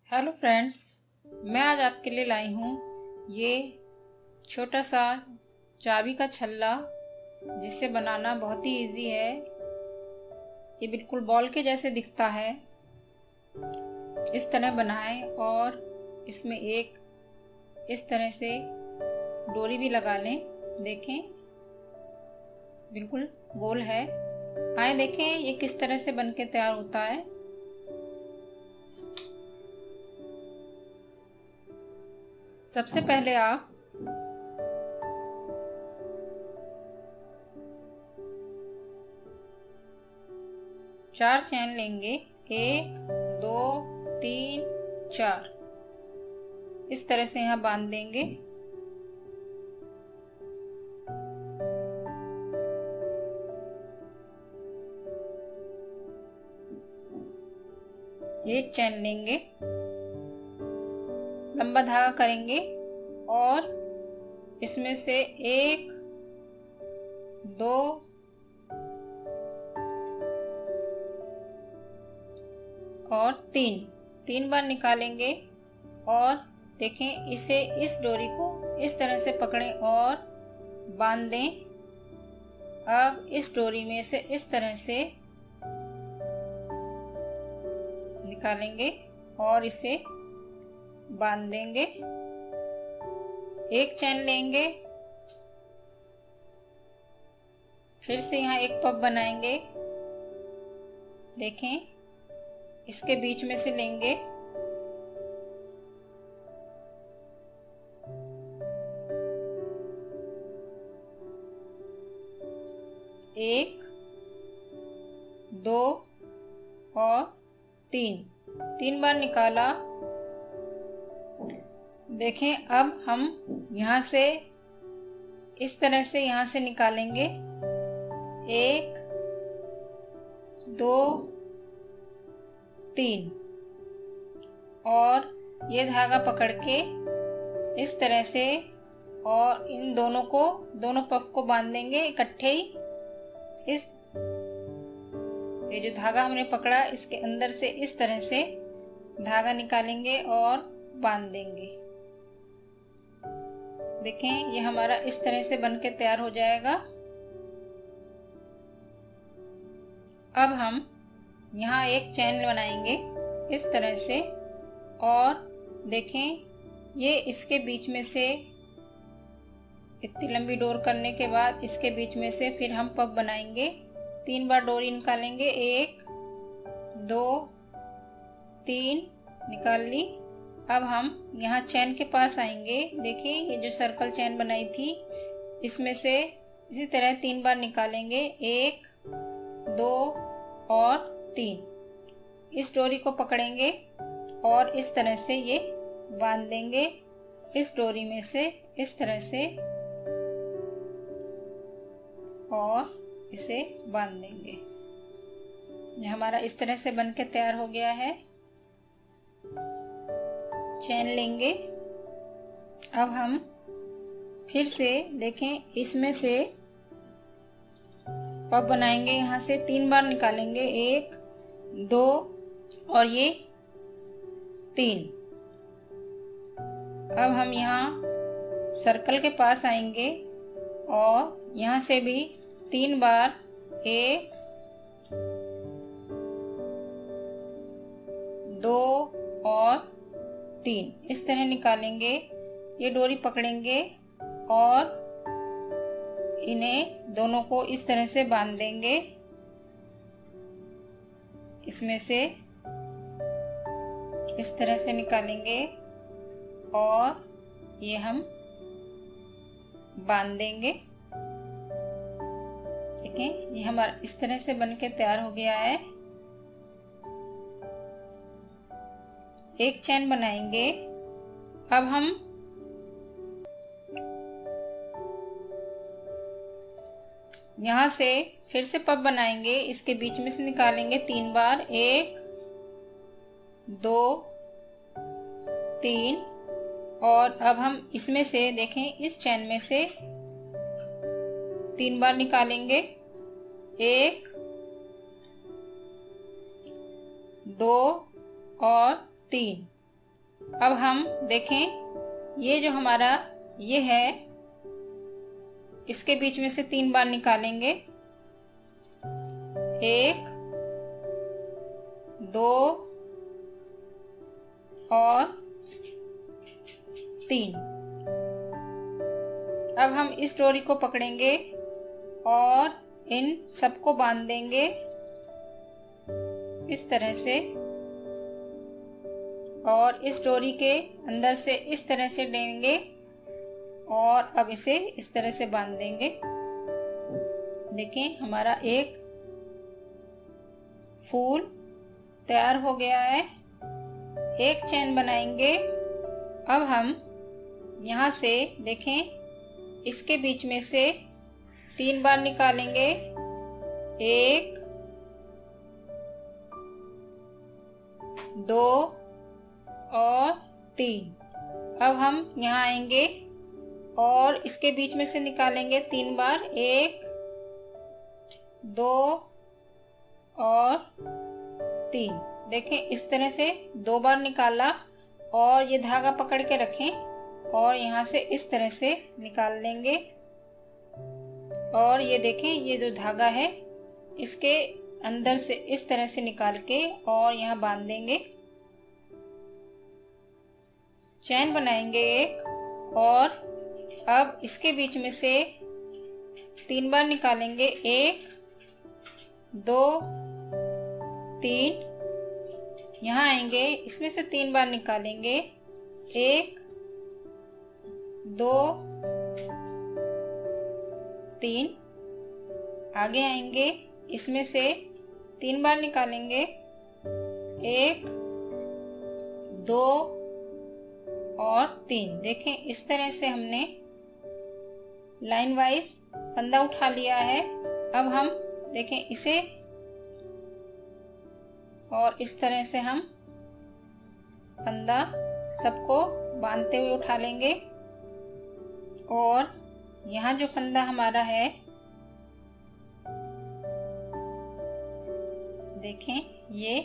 Hello friends, मैं आज आपके लिए लाई हूँ ये छोटा सा चाबी का छल्ला, जिसे बनाना बहुत ही इजी है। ये बिल्कुल बॉल के जैसे दिखता है। इस तरह बनाएं और इसमें एक इस तरह से डोरी भी लगा लें। देखें, बिल्कुल गोल है। आए देखें ये किस तरह से बनके तैयार होता है। सबसे पहले आप चार चैन लेंगे। 1 2 3 4 इस तरह से यहाँ बांध देंगे। एक चैन लेंगे, लंबा धागा करेंगे और इसमें से 1 2 और 3 बार निकालेंगे। और देखें, इसे इस डोरी को इस तरह से पकड़ें और बांध दें। अब इस डोरी में से इस तरह से निकालेंगे और इसे बांध देंगे। एक चैन लेंगे, फिर से यहाँ एक पफ बनाएंगे। देखें, इसके बीच में से लेंगे, एक 2 और 3 बार निकाला। देखें, अब हम यहाँ से इस तरह से यहाँ से निकालेंगे। 1 2 3 और ये धागा पकड़ के इस तरह से, और इन दोनों पफ को बांध देंगे इकट्ठे ही। ये जो धागा हमने पकड़ा, इसके अंदर से इस तरह से धागा निकालेंगे और बांध देंगे। देखें, ये हमारा इस तरह से बनके तैयार हो जाएगा। अब हम यहाँ एक चैन बनाएंगे इस तरह से, और देखें, ये इसके बीच में से इतनी लंबी डोर करने के बाद इसके बीच में से फिर हम पफ बनाएंगे। 3 बार डोरी निकालेंगे। 1 2 3 निकाल ली। अब हम यहाँ चैन के पास आएंगे। देखिए, ये जो सर्कल चैन बनाई थी, इसमें से इसी तरह 3 बार निकालेंगे। 1 2 और 3 इस डोरी को पकड़ेंगे और इस तरह से ये बांध देंगे। इस डोरी में से इस तरह से और इसे बांध देंगे। ये हमारा इस तरह से बनके तैयार हो गया है। चैन लेंगे। अब हम फिर से देखें, इसमें से पफ बनाएंगे। यहाँ से 3 बार निकालेंगे। 1 2 और ये 3। अब हम यहाँ सर्कल के पास आएंगे और यहाँ से भी 3 बार 1 2 और 3 इस तरह निकालेंगे। ये डोरी पकड़ेंगे और इन्हें दोनों को इस तरह से बांध देंगे। इसमें से इस तरह से निकालेंगे और ये हम बांध देंगे। ठीक है, ये हमारा इस तरह से बनके तैयार हो गया है। एक चैन बनाएंगे। अब हम यहाँ से फिर से पफ बनाएंगे। इसके बीच में से निकालेंगे 3 बार। 1 2 3 और अब हम इसमें से देखें, इस चैन में से 3 बार निकालेंगे। 1 2 और 3 अब हम देखें ये जो हमारा ये है, इसके बीच में से 3 बार निकालेंगे। 1 2 और 3। अब हम इस डोरी को पकड़ेंगे और इन सबको बांध देंगे इस तरह से, और इस डोरी के अंदर से इस तरह से लेंगे और अब इसे इस तरह से बांध देंगे। देखें हमारा एक फूल तैयार हो गया है। एक चेन बनाएंगे। अब हम यहाँ से देखें इसके बीच में से 3 बार निकालेंगे। 1 2 और 3। अब हम यहाँ आएंगे और इसके बीच में से निकालेंगे 3 बार। 1 2 और 3। देखें इस तरह से 2 बार निकाला और ये धागा पकड़ के रखें और यहाँ से इस तरह से निकाल लेंगे। और ये देखें ये जो धागा है इसके अंदर से इस तरह से निकाल के और यहाँ बांध देंगे। चैन बनाएंगे एक, और अब इसके बीच में से 3 बार निकालेंगे। 1 2 3। यहाँ आएंगे, इसमें से 3 बार निकालेंगे। 1 2 3। आगे आएंगे, इसमें से 3 बार निकालेंगे। 1 2 और 3। देखें इस तरह से हमने लाइन वाइज फंदा उठा लिया है। अब हम देखें इसे और इस तरह से हम फंदा सबको बांधते हुए उठा लेंगे। और यहाँ जो फंदा हमारा है देखें ये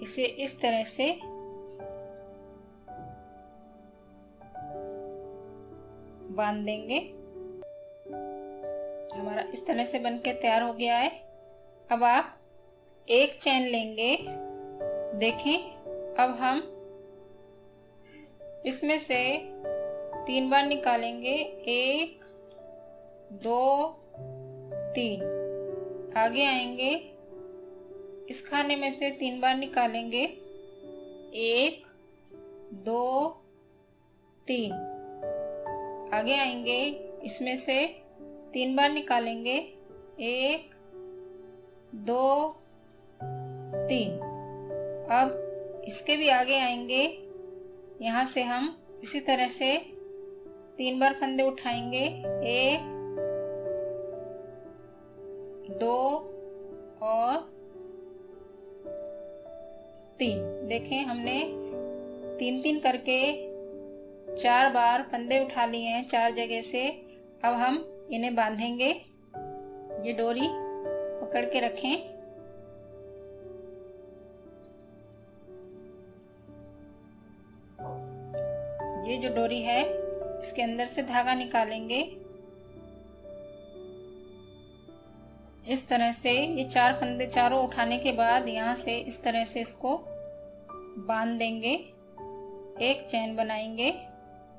इसे इस तरह से बांध देंगे। हमारा इस तरह से बनके तैयार हो गया है। अब आप एक चैन लेंगे। देखें अब हम इसमें से 3 बार निकालेंगे। 1 2 3। आगे आएंगे, इस खाने में से 3 बार निकालेंगे। 1 2 3। आगे आएंगे, इसमें से 3 बार निकालेंगे। 1 2 3। अब इसके भी आगे आएंगे, यहाँ से हम इसी तरह से 3 बार फंदे उठाएंगे। 1 2 और 3। देखें हमने 3-3 करके 4 बार फंदे उठा लिए हैं 4 जगह से। अब हम इन्हें बांधेंगे। ये डोरी पकड़ के रखें। ये जो डोरी है इसके अंदर से धागा निकालेंगे। इस तरह से ये 4 फंदे चारों उठाने के बाद यहाँ से इस तरह से इसको बांध देंगे। एक चैन बनाएंगे।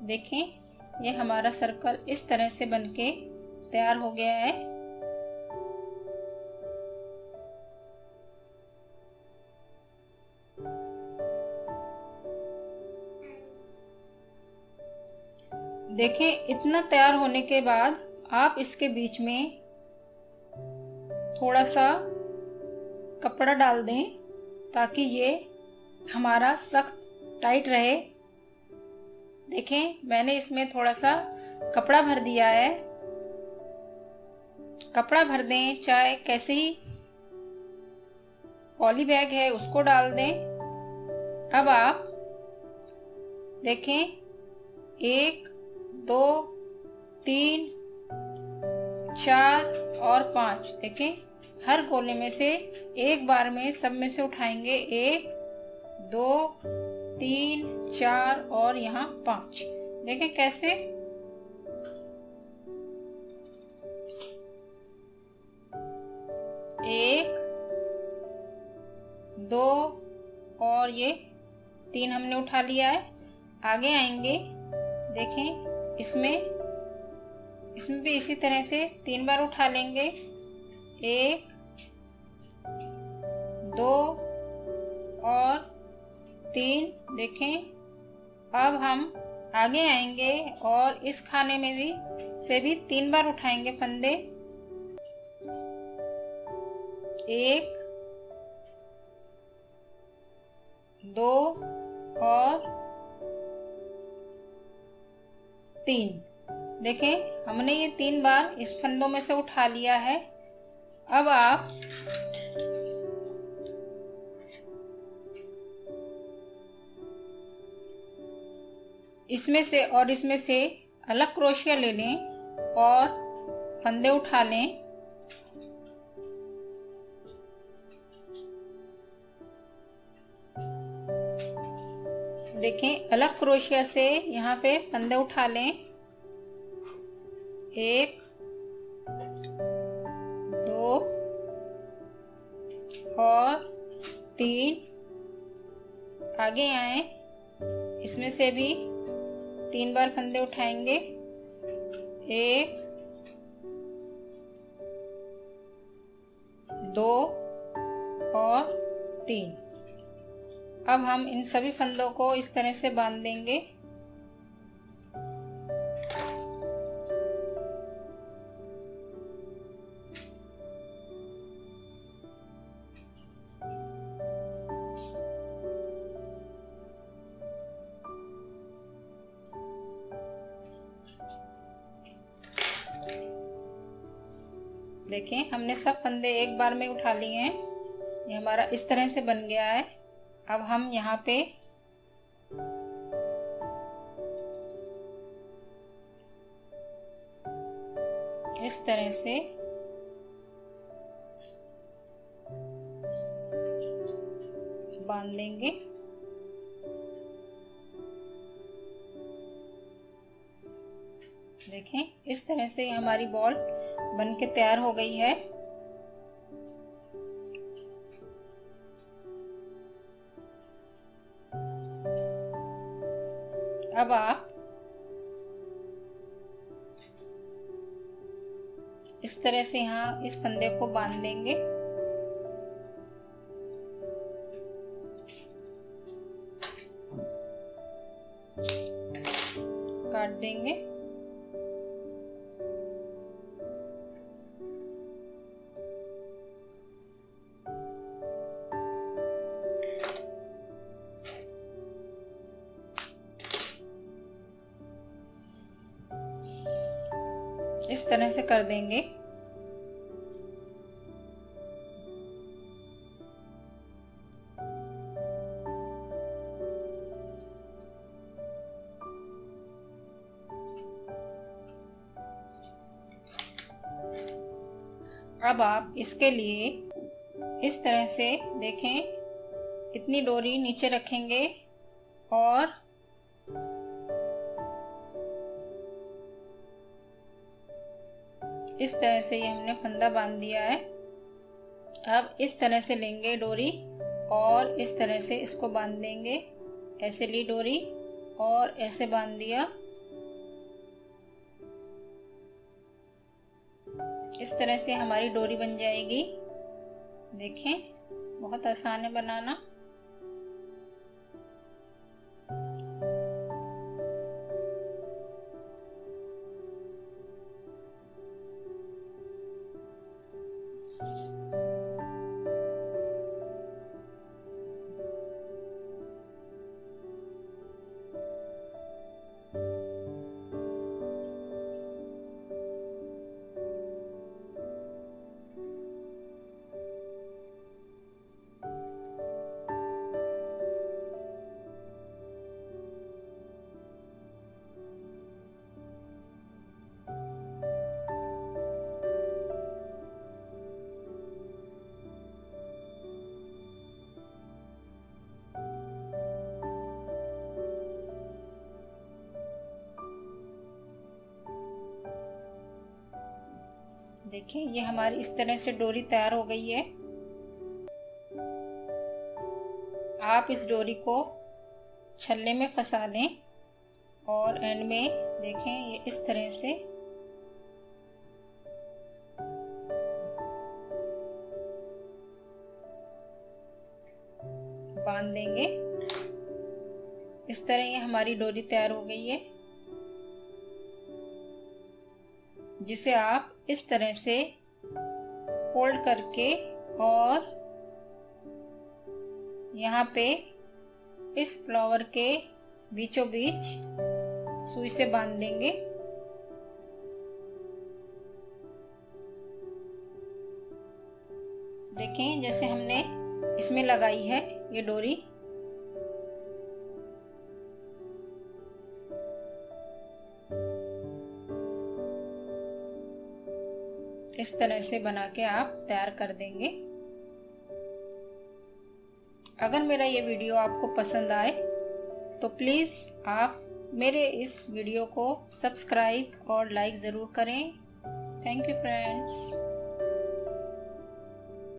देखें ये हमारा सर्कल इस तरह से बनके तैयार हो गया है। देखें इतना तैयार होने के बाद आप इसके बीच में थोड़ा सा कपड़ा डाल दें ताकि ये हमारा सख्त टाइट रहे। देखें मैंने इसमें थोड़ा सा कपड़ा भर दिया है। कपड़ा भर दें, चाहे कैसे ही पॉली बैग है उसको डाल दें। अब आप देखें 1 2 3 4 और 5। देखें हर गोले में से एक बार में सब में से उठाएंगे। 1 2 3, 4 और यहाँ 5। देखें कैसे। एक, 2 और ये 3 हमने उठा लिया है। आगे आएंगे, देखें इसमें भी इसी तरह से 3 बार उठा लेंगे। 1, 2 और 3। देखें अब हम आगे आएंगे और इस खाने में भी 3 बार उठाएंगे फंदे। 1, 2 और 3। देखें हमने ये 3 बार इस फंदों में से उठा लिया है। अब आप इसमें से और इसमें से अलग क्रोशिया ले लें और फंदे उठा लें। देखें अलग क्रोशिया से यहाँ पे फंदे उठा लें। 1, 2 और 3। आगे आए, इसमें से भी 3 बार फंदे उठाएंगे। 1, 2 और 3। अब हम इन सभी फंदों को इस तरह से बांध देंगे। देखें हमने सब फंदे एक बार में उठा लिए हैं। ये हमारा इस तरह से बन गया है। अब हम यहाँ पे इस तरह से बांध देंगे। देखें इस तरह से हमारी बॉल बन के तैयार हो गई है। अब आप इस तरह से यहाँ इस फंदे को बांध देंगे। काट देंगे। इस तरह से कर देंगे। अब आप इसके लिए इस तरह से देखें, इतनी डोरी नीचे रखेंगे और इस तरह से ये हमने फंदा बांध दिया है। अब इस तरह से लेंगे डोरी और इस तरह से इसको बांध देंगे। ऐसे ली डोरी और ऐसे बांध दिया। इस तरह से हमारी डोरी बन जाएगी। देखें बहुत आसान है बनाना। देखिए ये हमारी इस तरह से डोरी तैयार हो गई है। आप इस डोरी को छल्ले में फंसा लें और एंड में देखें ये इस तरह से बांध देंगे। इस तरह ये हमारी डोरी तैयार हो गई है, जिसे आप इस तरह से फोल्ड करके और यहाँ पे इस फ्लावर के बीचों बीच सुई से बांध देंगे। देखें जैसे हमने इसमें लगाई है ये डोरी, इस तरह से बना के आप तैयार कर देंगे। अगर मेरा ये वीडियो आपको पसंद आए तो प्लीज़ आप मेरे इस वीडियो को सब्सक्राइब और लाइक ज़रूर करें। Thank you friends.